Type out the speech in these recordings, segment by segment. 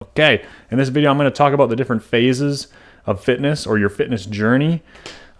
Okay, in this video, I'm going to talk about the different phases of fitness or your fitness journey.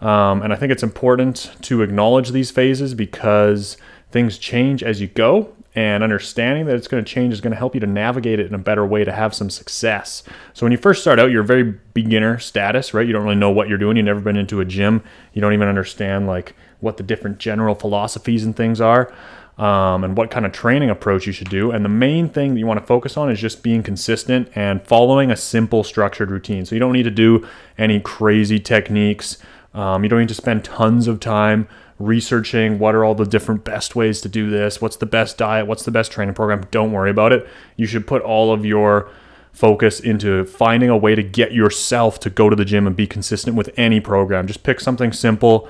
And I think it's important to acknowledge these phases because things change as you go, and understanding that it's going to change is going to help you to navigate it in a better way to have some success. So when you first start out, you're very beginner status, right? You don't really know what you're doing. You've never been into a gym. You don't even understand like what the different general philosophies and things are. And what kind of training approach you should do. And the main thing that you want to focus on is just being consistent and following a simple structured routine. So you don't need to do any crazy techniques. You don't need to spend tons of time researching what are all the different best ways to do this, what's the best diet, what's the best training program. Don't worry about it. You should put all of your focus into finding a way to get yourself to go to the gym and be consistent with any program. Just pick something simple.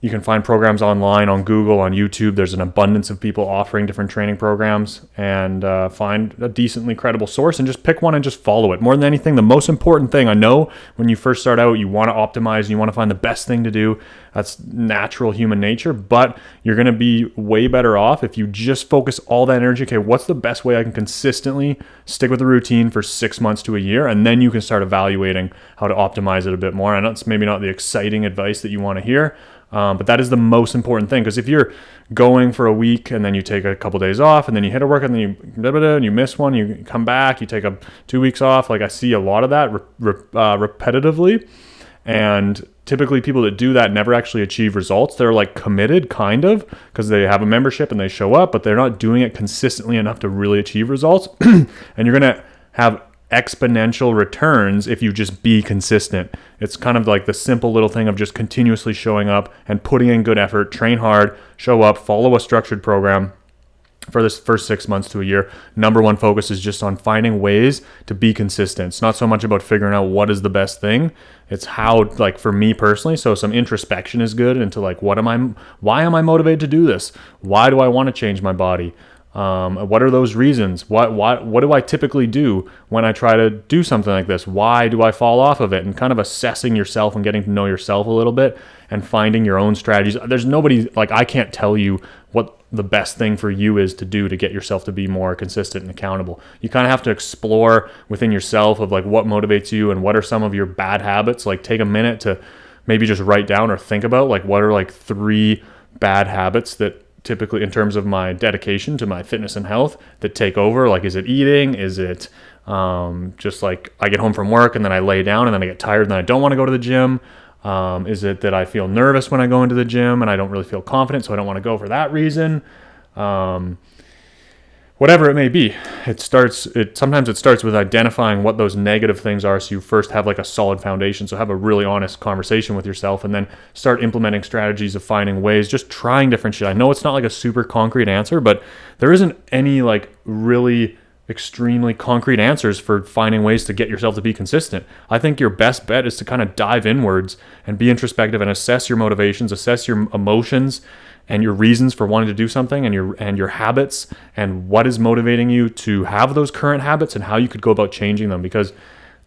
You can find programs online, on Google, on YouTube. There's an abundance of people offering different training programs, and find a decently credible source and just pick one and just follow it. More than anything, the most important thing, I know when you first start out, you want to optimize, you want to find the best thing to do. That's natural human nature, but you're going to be way better off if you just focus all that energy. Okay, what's the best way I can consistently stick with the routine for 6 months to a year? And then you can start evaluating how to optimize it a bit more. I know it's maybe not the exciting advice that you want to hear, but that is the most important thing, because if you're going for a week and then you take a couple days off and then you hit a workout and then you miss one, you come back, you take 2 weeks off. Like I see a lot of that repetitively, and typically people that do that never actually achieve results. They're like committed kind of because they have a membership and they show up, but they're not doing it consistently enough to really achieve results. And you're going to have exponential returns if you just be consistent. It's kind of like the simple little thing of just continuously showing up and putting in good effort, train hard, show up, follow a structured program for this first 6 months to a year. Number one focus is just on finding ways to be consistent. It's not so much about figuring out what is the best thing. It's how, like for me personally, so some introspection is good into like, why am I motivated to do this? Why do I want to change my body? What are those reasons? What do I typically do when I try to do something like this? Why do I fall off of it? And kind of assessing yourself and getting to know yourself a little bit and finding your own strategies. There's nobody, like I can't tell you what the best thing for you is to do to get yourself to be more consistent and accountable. You kind of have to explore within yourself of like what motivates you and what are some of your bad habits. Like take a minute to maybe just write down or think about like what are like 3 bad habits that typically in terms of my dedication to my fitness and health that take over. Like, is it eating? Is it just like I get home from work and then I lay down and then I get tired and then I don't want to go to the gym? Is it that I feel nervous when I go into the gym and I don't really feel confident, so I don't want to go for that reason? Whatever it may be, sometimes it starts with identifying what those negative things are, so you first have like a solid foundation. So have a really honest conversation with yourself and then start implementing strategies of finding ways, just trying different shit. I know it's not like a super concrete answer, but there isn't any like really extremely concrete answers for finding ways to get yourself to be consistent. I think your best bet is to kind of dive inwards and be introspective and assess your motivations, assess your emotions and your reasons for wanting to do something, and your habits, and what is motivating you to have those current habits and how you could go about changing them, because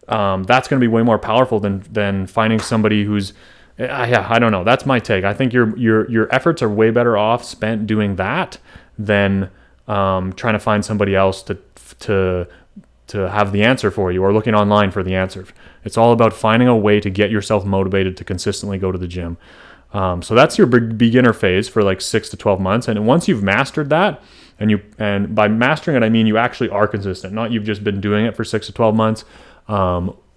that's going to be way more powerful than finding somebody who's I don't know. That's my take. I think your efforts are way better off spent doing that than trying to find somebody else to have the answer for you or looking online for the answer. It's all about finding a way to get yourself motivated to consistently go to the gym. So that's your beginner phase for like 6 to 12 months. And once you've mastered that, and by mastering it, I mean you actually are consistent, not you've just been doing it for 6 to 12 months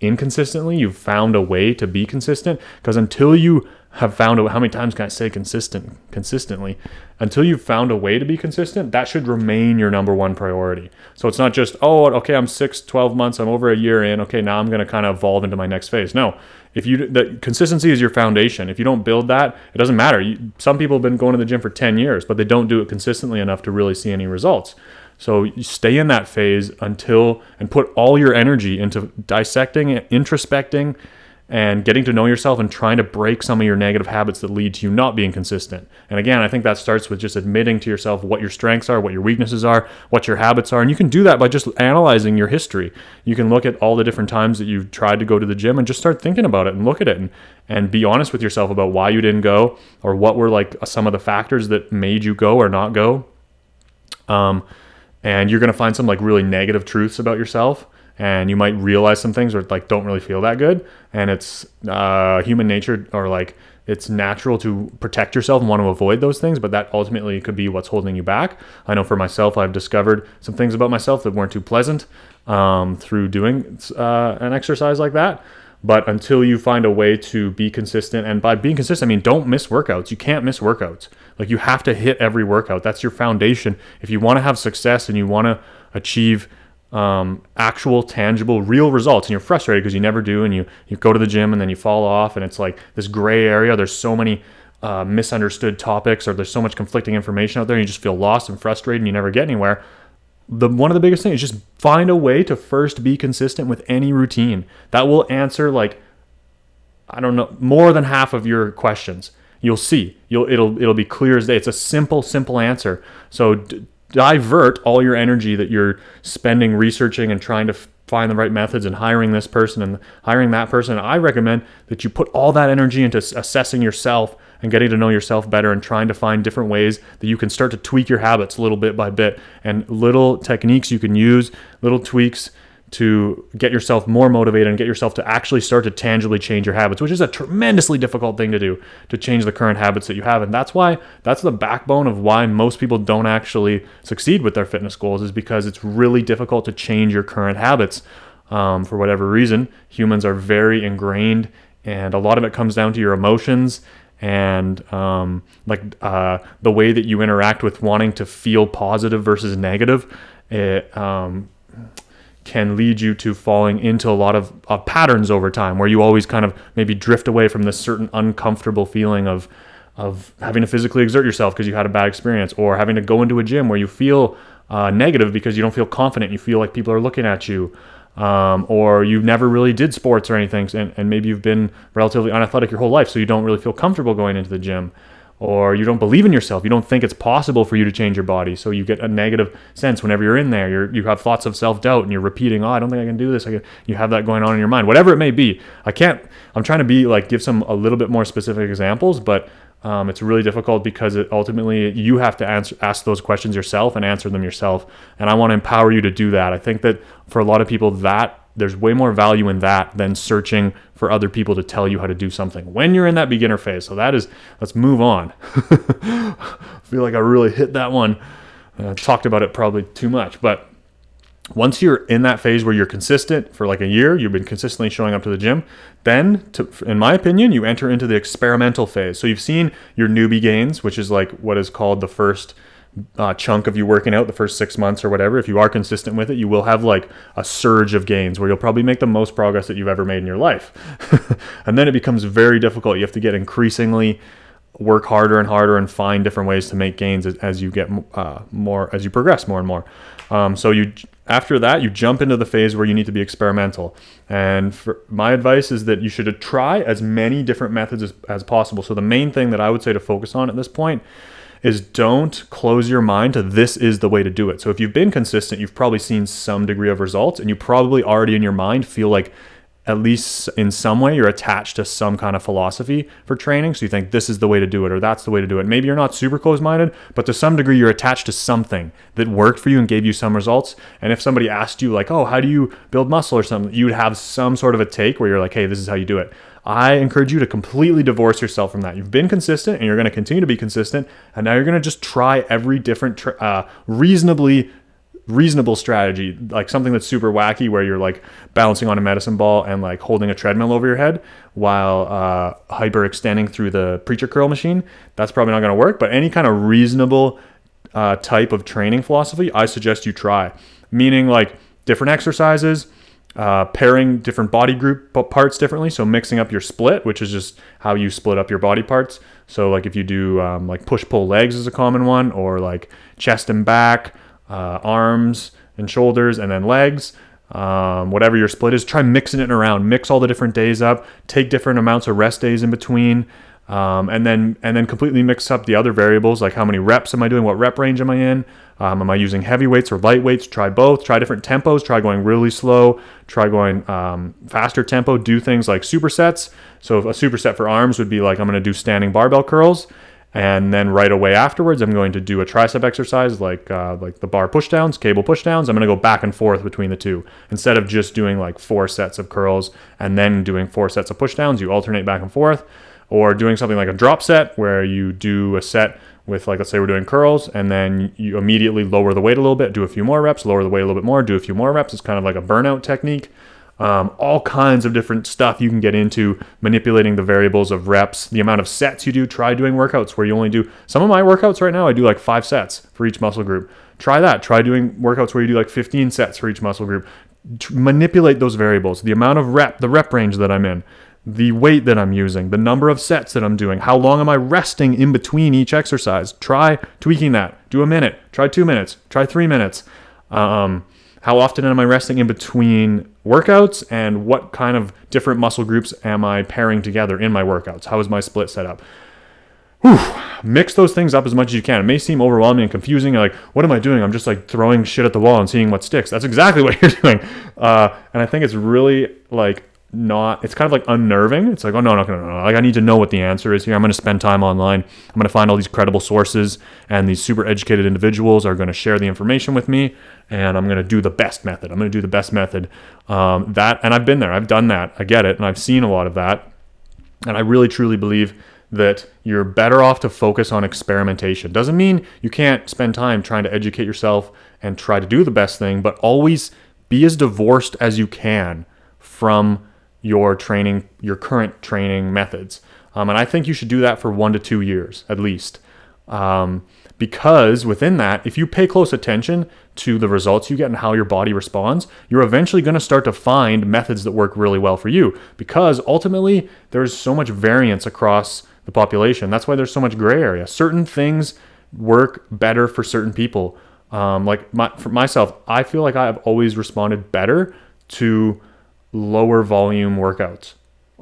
inconsistently. You've found a way to be consistent, because until you have found how many times can I say consistently, until you've found a way to be consistent, that should remain your number one priority. So it's not just, oh, okay, I'm 12 months, I'm over a year in, okay, now I'm going to kind of evolve into my next phase. No, the consistency is your foundation. If you don't build that, it doesn't matter. Some people have been going to the gym for 10 years, but they don't do it consistently enough to really see any results. So you stay in that phase and put all your energy into dissecting, introspecting, and getting to know yourself and trying to break some of your negative habits that lead to you not being consistent. And again, I think that starts with just admitting to yourself what your strengths are, what your weaknesses are, what your habits are. And you can do that by just analyzing your history. You can look at all the different times that you've tried to go to the gym and just start thinking about it and look at it and be honest with yourself about why you didn't go, or what were like some of the factors that made you go or not go. and you're going to find some like really negative truths about yourself, and you might realize some things or like don't really feel that good. And it's human nature, or like it's natural to protect yourself and want to avoid those things, but that ultimately could be what's holding you back. I know for myself, I've discovered some things about myself that weren't too pleasant through doing an exercise like that. But until you find a way to be consistent, and by being consistent, I mean, don't miss workouts. You can't miss workouts. Like, you have to hit every workout. That's your foundation. If you want to have success and you want to achieve actual, tangible, real results, and you're frustrated because you never do, and you go to the gym and then you fall off, and it's like this gray area. There's so many misunderstood topics, or there's so much conflicting information out there, and you just feel lost and frustrated and you never get anywhere. One of the biggest things is just find a way to first be consistent with any routine. That will answer, like, I don't know, more than half of your questions. You'll see. It'll be clear as day. It's a simple answer. So divert all your energy that you're spending researching and trying to find the right methods and hiring this person and hiring that person. I recommend that you put all that energy into assessing yourself and getting to know yourself better, and trying to find different ways that you can start to tweak your habits little bit by bit, and little techniques you can use, little tweaks to get yourself more motivated and get yourself to actually start to tangibly change your habits, which is a tremendously difficult thing to do, to change the current habits that you have. And that's the backbone of why most people don't actually succeed with their fitness goals, is because it's really difficult to change your current habits. For whatever reason, humans are very ingrained, and a lot of it comes down to your emotions and the way that you interact with wanting to feel positive versus negative. It can lead you to falling into a lot of patterns over time, where you always kind of maybe drift away from this certain uncomfortable feeling of having to physically exert yourself because you had a bad experience, or having to go into a gym where you feel negative because you don't feel confident, you feel like people are looking at you. Or you never really did sports or anything, and maybe you've been relatively unathletic your whole life, so you don't really feel comfortable going into the gym, or you don't believe in yourself. You don't think it's possible for you to change your body, so you get a negative sense whenever you're in there. You have thoughts of self-doubt, and you're repeating, "Oh, I don't think I can do this." You have that going on in your mind, whatever it may be. I'm trying to give a little bit more specific examples, but it's really difficult because ultimately you have to ask those questions yourself and answer them yourself. And I want to empower you to do that. I think that for a lot of people, that there's way more value in that than searching for other people to tell you how to do something when you're in that beginner phase. So let's move on. I feel like I really hit that one. Talked about it probably too much, but once you're in that phase where you're consistent for like a year, you've been consistently showing up to the gym, then, in my opinion, you enter into the experimental phase. So you've seen your newbie gains, which is like what is called the first chunk of you working out, the first 6 months or whatever. If you are consistent with it, you will have like a surge of gains where you'll probably make the most progress that you've ever made in your life. And then it becomes very difficult. You have to get increasingly work harder and harder and find different ways to make gains as you get as you progress more and more. After that, you jump into the phase where you need to be experimental. And my advice is that you should try as many different methods as possible. So the main thing that I would say to focus on at this point is don't close your mind to this is the way to do it. So if you've been consistent, you've probably seen some degree of results, and you probably already in your mind feel like at least in some way you're attached to some kind of philosophy for training. So you think this is the way to do it, or that's the way to do it. Maybe you're not super close-minded, but to some degree you're attached to something that worked for you and gave you some results. And if somebody asked you like, oh, how do you build muscle or something, you'd have some sort of a take where you're like, hey, this is how you do it. I encourage you to completely divorce yourself from that. You've been consistent and you're going to continue to be consistent. And now you're going to just try every different reasonable strategy, like something that's super wacky where you're like balancing on a medicine ball and like holding a treadmill over your head while hyperextending through the preacher curl machine. That's probably not going to work, but any kind of reasonable type of training philosophy, I suggest you try. Meaning like different exercises, pairing different body group parts differently. So mixing up your split, which is just how you split up your body parts. So like if you do like push-pull legs is a common one, or like chest and back, arms and shoulders, and then legs, whatever your split is, try mixing it around, mix all the different days up, take different amounts of rest days in between, and then completely mix up the other variables, like how many reps am I doing, what rep range am I in, am I using heavy weights or light weights, try both, try different tempos, try going really slow, try going faster tempo, do things like supersets. So a superset for arms would be like, I'm going to do standing barbell curls, And then right away afterwards, I'm going to do a tricep exercise like the bar push downs, cable push downs. I'm going to go back and forth between the two. Instead of just doing like 4 sets of curls and then doing 4 sets of push downs, you alternate back and forth. Or doing something like a drop set where you do a set with, like, let's say we're doing curls, and then you immediately lower the weight a little bit, do a few more reps, lower the weight a little bit more, do a few more reps. It's kind of like a burnout technique. All kinds of different stuff you can get into, manipulating the variables of reps, the amount of sets you do. Try doing workouts where you only do, some of my workouts right now, I do like 5 sets for each muscle group. Try that. Try doing workouts where you do like 15 sets for each muscle group. Manipulate those variables, the amount of the rep range that I'm in, the weight that I'm using, the number of sets that I'm doing, how long am I resting in between each exercise. Try tweaking that. Do a minute, try 2 minutes, try 3 minutes. How often am I resting in between workouts, and what kind of different muscle groups am I pairing together in my workouts? How is my split set up? Mix those things up as much as you can. It may seem overwhelming and confusing. You're like, what am I doing? I'm just like throwing shit at the wall and seeing what sticks. That's exactly what you're doing. And I think it's really like it's kind of like unnerving. It's like, oh, no. Like, I need to know what the answer is here. I'm going to spend time online. I'm going to find all these credible sources, and these super educated individuals are going to share the information with me, and I'm going to do the best method. I'm going to do the best method. And I've been there. I've done that. I get it. And I've seen a lot of that. And I really, truly believe that you're better off to focus on experimentation. Doesn't mean you can't spend time trying to educate yourself and try to do the best thing, but always be as divorced as you can from your current training methods. And I think you should do that for 1 to 2 years at least. Because within that, if you pay close attention to the results you get and how your body responds, you're eventually going to start to find methods that work really well for you. Because ultimately, there's so much variance across the population. That's why there's so much gray area. Certain things work better for certain people. For myself, I feel like I've always responded better to lower volume workouts.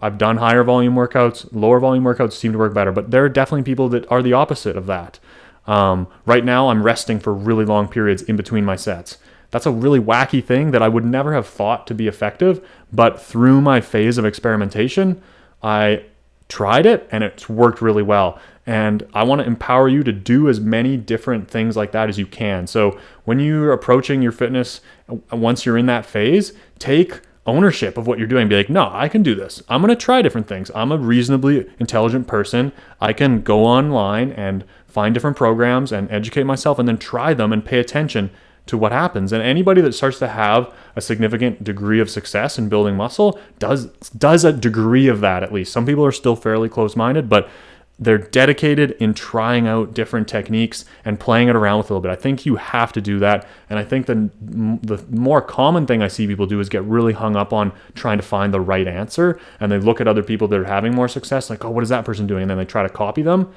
I've done higher volume workouts. Lower volume workouts seem to work better, but there are definitely people that are the opposite of that. Right now, I'm resting for really long periods in between my sets. That's a really wacky thing that I would never have thought to be effective, but through my phase of experimentation, I tried it and it's worked really well. And I want to empower you to do as many different things like that as you can. So when you're approaching your fitness, once you're in that phase, take ownership of what you're doing. Be like, no, I can do this. I'm going to try different things. I'm a reasonably intelligent person. I can go online and find different programs and educate myself and then try them and pay attention to what happens. And anybody that starts to have a significant degree of success in building muscle does a degree of that at least. Some people are still fairly close-minded, but they're dedicated in trying out different techniques and playing it around with a little bit. I think you have to do that. And I think the more common thing I see people do is get really hung up on trying to find the right answer. And they look at other people that are having more success, like, oh, what is that person doing? And then they try to copy them.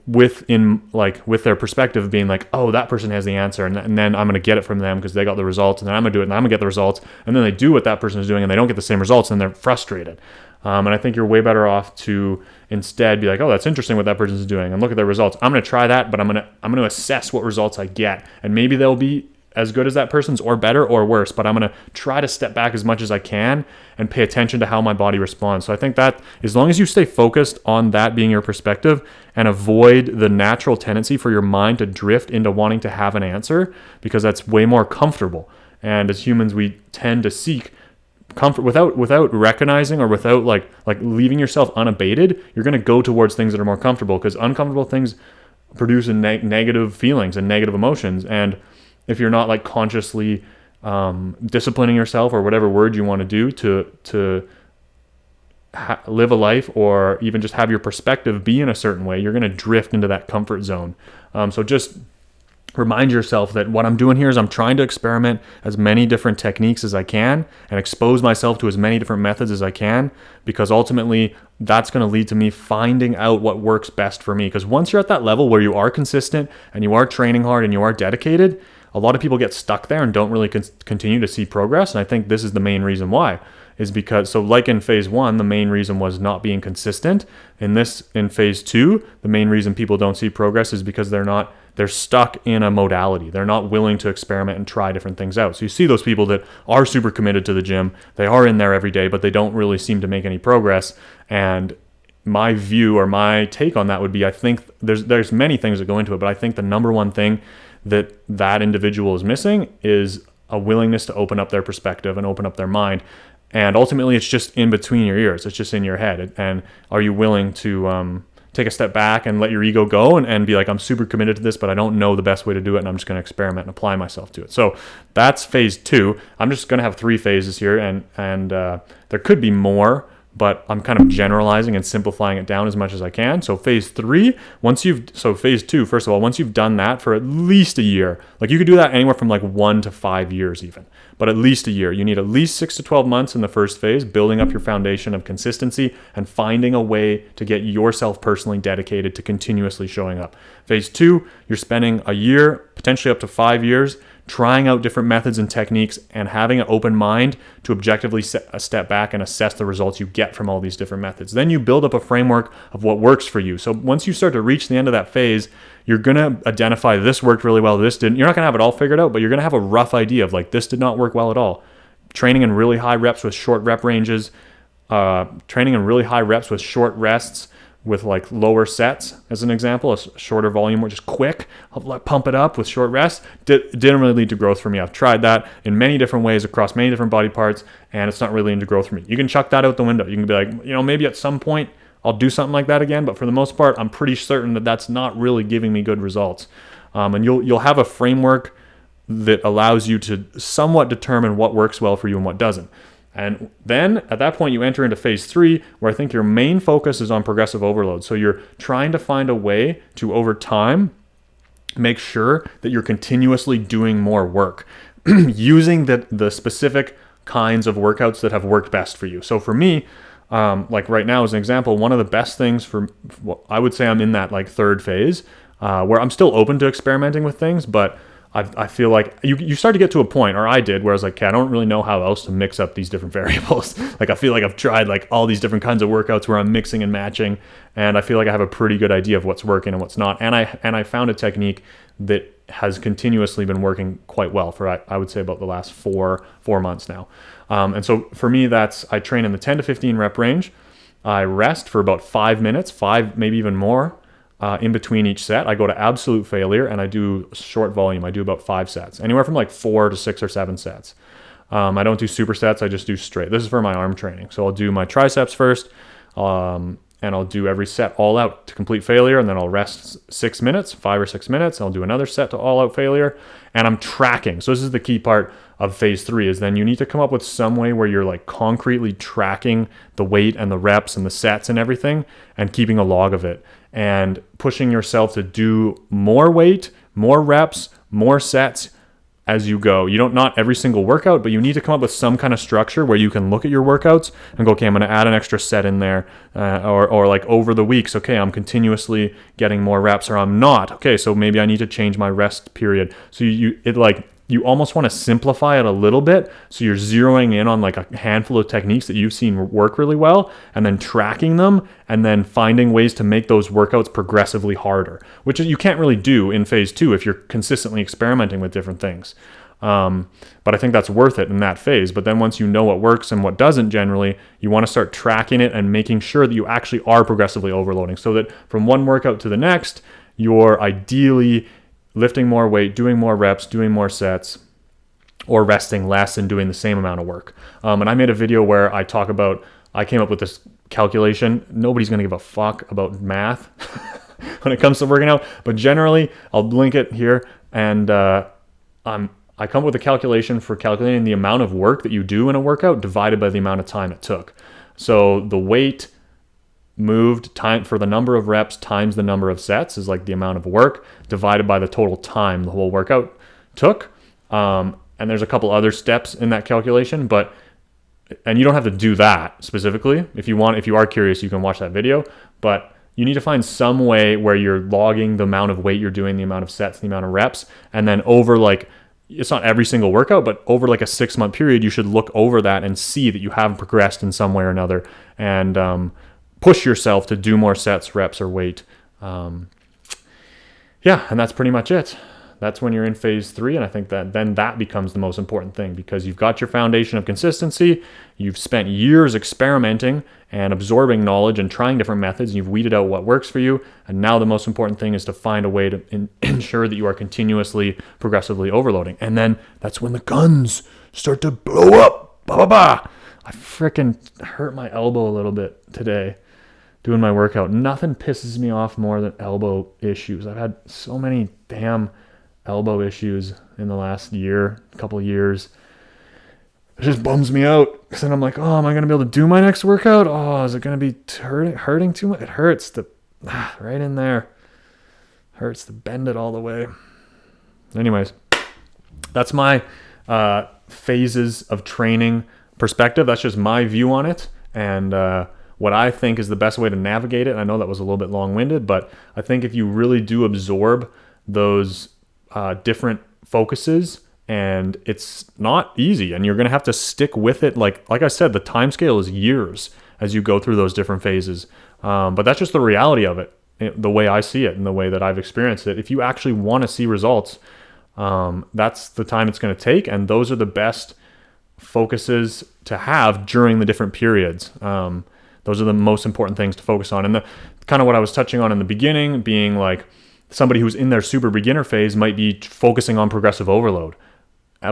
With their perspective being like, oh, that person has the answer, and then I'm going to get it from them because they got the results, and then I'm going to do it, and I'm going to get the results, and then they do what that person is doing, and they don't get the same results, and they're frustrated. And I think you're way better off to instead be like, oh, that's interesting what that person is doing, and look at their results. I'm going to try that, but I'm going to assess what results I get, and maybe they'll be as good as that person's or better or worse, but I'm going to try to step back as much as I can and pay attention to how my body responds. So I think that as long as you stay focused on that being your perspective and avoid the natural tendency for your mind to drift into wanting to have an answer, because that's way more comfortable. And as humans, we tend to seek comfort without recognizing or without like leaving yourself unabated. You're going to go towards things that are more comfortable, because uncomfortable things produce negative feelings and negative emotions. And if you're not like consciously disciplining yourself, or whatever word you want to do to live a life, or even just have your perspective be in a certain way, you're going to drift into that comfort zone. So just remind yourself that what I'm doing here is I'm trying to experiment as many different techniques as I can and expose myself to as many different methods as I can, because ultimately that's going to lead to me finding out what works best for me. Because once you're at that level where you are consistent and you are training hard and you are dedicated, a lot of people get stuck there and don't really continue to see progress. And I think this is the main reason why, is because, so like in phase 1, the main reason was not being consistent. In phase 2, the main reason people don't see progress is because they're stuck in a modality. They're not willing to experiment and try different things out. So you see those people that are super committed to the gym, they are in there every day, but they don't really seem to make any progress. And my view or my take on that would be, I think there's many things that go into it, but I think the number one thing that individual is missing is a willingness to open up their perspective and open up their mind. And ultimately, it's just in between your ears. It's just in your head. And are you willing to take a step back and let your ego go and be like, I'm super committed to this, but I don't know the best way to do it, and I'm just going to experiment and apply myself to it. So that's phase 2. I'm just going to have 3 phases here, and there could be more, but I'm kind of generalizing and simplifying it down as much as I can. So phase 3, phase 2, first of all, once you've done that for at least a year, like you could do that anywhere from like 1 to 5 years even, but at least a year. You need at least 6 to 12 months in the first phase, building up your foundation of consistency and finding a way to get yourself personally dedicated to continuously showing up. Phase 2, you're spending a year, potentially up to 5 years, trying out different methods and techniques and having an open mind to objectively step back and assess the results you get from all these different methods. Then you build up a framework of what works for you. So once you start to reach the end of that phase, you're going to identify this worked really well, this didn't. You're not going to have it all figured out, but you're going to have a rough idea of like, this did not work well at all. Training in really high reps with short rep ranges, training in really high reps with short rests, with like lower sets as an example, a shorter volume or just quick, pump it up with short rests, didn't really lead to growth for me. I've tried that in many different ways across many different body parts, and it's not really into growth for me. You can chuck that out the window. You can be like, maybe at some point I'll do something like that again, but for the most part, I'm pretty certain that that's not really giving me good results. And you'll have a framework that allows you to somewhat determine what works well for you and what doesn't. And then at that point, you enter into phase 3, where I think your main focus is on progressive overload. So you're trying to find a way to, over time, make sure that you're continuously doing more work using the specific kinds of workouts that have worked best for you. So for me, like right now as an example, one of the best things I would say I'm in that like 3rd phase where I'm still open to experimenting with things, but I feel like you start to get to a point, or I did, where I was like, okay, I don't really know how else to mix up these different variables. Like I feel like I've tried like all these different kinds of workouts where I'm mixing and matching, and I feel like I have a pretty good idea of what's working and what's not. And I found a technique that has continuously been working quite well for I would say about the last four months now. And so for me, I train in the 10 to 15 rep range. I rest for about 5 minutes, 5 maybe even more. In between each set, I go to absolute failure and I do short volume. I do about 5 sets, anywhere from like 4 to 6 or 7 sets. I don't do supersets. I just do straight. This is for my arm training. So I'll do my triceps first, and I'll do every set all out to complete failure, and then I'll rest 6 minutes, 5 or 6 minutes. I'll do another set to all out failure, and I'm tracking. So this is the key part of phase 3, is then you need to come up with some way where you're like concretely tracking the weight and the reps and the sets and everything, and keeping a log of it, and pushing yourself to do more weight, more reps, more sets as you go. Not every single workout, but you need to come up with some kind of structure where you can look at your workouts and go, okay, I'm going to add an extra set in there, or like over the weeks, okay, I'm continuously getting more reps, or I'm not. Okay, so maybe I need to change my rest period. So you almost want to simplify it a little bit, so you're zeroing in on like a handful of techniques that you've seen work really well, and then tracking them, and then finding ways to make those workouts progressively harder, which you can't really do in phase 2 if you're consistently experimenting with different things. But I think that's worth it in that phase. But then once you know what works and what doesn't, generally, you want to start tracking it and making sure that you actually are progressively overloading, so that from one workout to the next, you're ideally lifting more weight, doing more reps, doing more sets, or resting less and doing the same amount of work. And I made a video where I came up with this calculation. Nobody's going to give a fuck about math when it comes to working out, but generally, I'll link it here, and I come up with a calculation for calculating the amount of work that you do in a workout divided by the amount of time it took. So the weight moved time for the number of reps times the number of sets is like the amount of work divided by the total time the whole workout took. And there's a couple other steps in that calculation, and you don't have to do that specifically. If you are curious, you can watch that video, but you need to find some way where you're logging the amount of weight you're doing, the amount of sets, the amount of reps, and then over it's not every single workout, but over like a 6-month period, you should look over that and see that you have progressed in some way or another, and push yourself to do more sets, reps, or weight. And that's pretty much it. That's when you're in phase 3. And I think that then that becomes the most important thing, because you've got your foundation of consistency. You've spent years experimenting and absorbing knowledge and trying different methods. And you've weeded out what works for you. And now the most important thing is to find a way to ensure that you are continuously, progressively overloading. And then that's when the guns start to blow up. Bah, bah, bah. I freaking hurt my elbow a little bit today doing my workout. Nothing pisses me off more than elbow issues. I've had so many damn elbow issues in the last couple of years. It just bums me out, because then I'm like, oh, am I going to be able to do my next workout? Oh, is it going to be hurting too much? It hurts right in there. Hurts to bend it all the way. Anyways, that's my phases of training perspective. That's just my view on it, and what I think is the best way to navigate it. I know that was a little bit long-winded, but I think if you really do absorb those different focuses, and it's not easy, and you're going to have to stick with it. Like I said, the time scale is years as you go through those different phases. But that's just the reality of it, the way I see it and the way that I've experienced it. If you actually want to see results, that's the time it's going to take. And those are the best focuses to have during the different periods. Those are the most important things to focus on. And the kind of what I was touching on in the beginning, being like somebody who's in their super beginner phase might be focusing on progressive overload,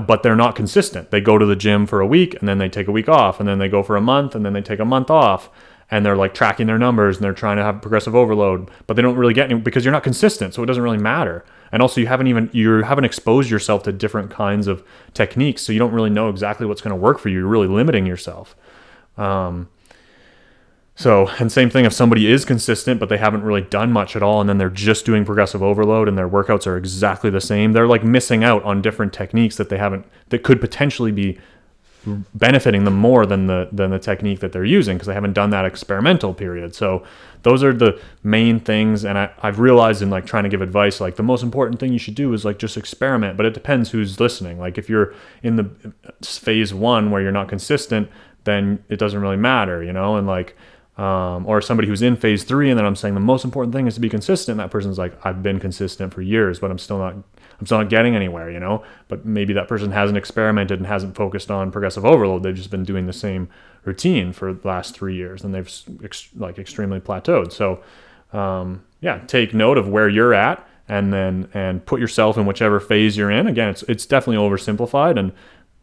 but they're not consistent. They go to the gym for a week and then they take a week off, and then they go for a month and then they take a month off, and they're like tracking their numbers and they're trying to have progressive overload, but they don't really get any because you're not consistent. So it doesn't really matter. And also you haven't exposed yourself to different kinds of techniques. So you don't really know exactly what's going to work for you. You're really limiting yourself. And same thing if somebody is consistent, but they haven't really done much at all, and then they're just doing progressive overload and their workouts are exactly the same. They're like missing out on different techniques that that could potentially be benefiting them more than the technique that they're using, because they haven't done that experimental period. So those are the main things. And I've realized in like trying to give advice, like the most important thing you should do is like just experiment, but it depends who's listening. Like if you're in the phase 1 where you're not consistent, then it doesn't really matter, and like, or somebody who's in phase 3 and then I'm saying the most important thing is to be consistent. That person's like, I've been consistent for years, but I'm still not getting anywhere, but maybe that person hasn't experimented and hasn't focused on progressive overload. They've just been doing the same routine for the last 3 years and they've extremely plateaued. So, take note of where you're at and put yourself in whichever phase you're in. Again, it's definitely oversimplified,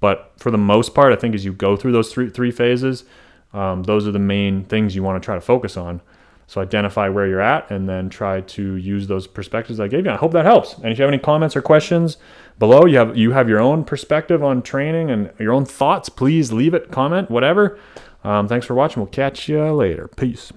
but for the most part, I think as you go through those three phases, those are the main things you want to try to focus on. So identify where you're at and then try to use those perspectives I gave you. I hope that helps. And if you have any comments or questions below, you have your own perspective on training and your own thoughts, please leave it, comment, whatever. Thanks for watching. We'll catch you later. Peace.